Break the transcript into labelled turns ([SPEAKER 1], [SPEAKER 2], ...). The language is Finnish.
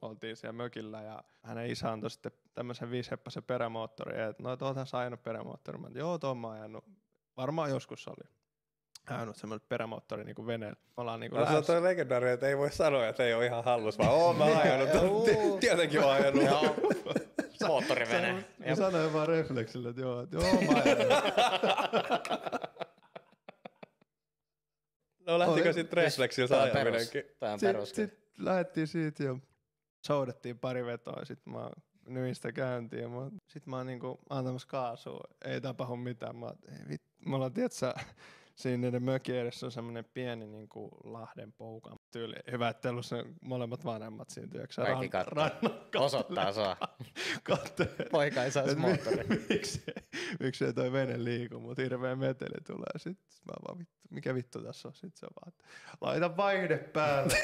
[SPEAKER 1] oltiin siellä mökillä ja hänen isä antoi sitten tämmöisen 5-heppaisen perämoottorin, että no tuohon sä ajanut perämoottorin. Mä joo, tuon mä ajanut. Varmaan joskus oli ajanut semmoinen perämoottori niin kuin veneellä. Me ollaan niin kuin
[SPEAKER 2] se on toi legendaari, että ei voi sanoa, että ei ole ihan hallus, vaan oon mä ajanut. Tietenkin oon ajanut.
[SPEAKER 3] Moottorivene.
[SPEAKER 1] Mä sanoin vaan refleksillä, että joo mä ajanut.
[SPEAKER 2] No lähtikö sitten refleksillä ajaminenkin?
[SPEAKER 3] Tämä on perus.
[SPEAKER 1] Sitten lähdettiin siitä ja soudettiin pari vetoa ja sitten mä nyin sitä käyntiin ja sitten mä oon niinku antamassa kaasua. Ei tapahdu mitään. Me ollaan tietsä, siinä niiden mökin edessä on semmoinen pieni niinku Lahden pouka tyyli. Hyvä, että teillä on molemmat vanhemmat siinä työksä.
[SPEAKER 3] Kaikki osoittaa sua. Poika ei saisi moottori.
[SPEAKER 1] Miksi ei toi vene liiku, mutta hirveä meteli tulee. Sitten mä vaan mikä vittu tässä on? Sitten se on vaan, laita vaihde päälle.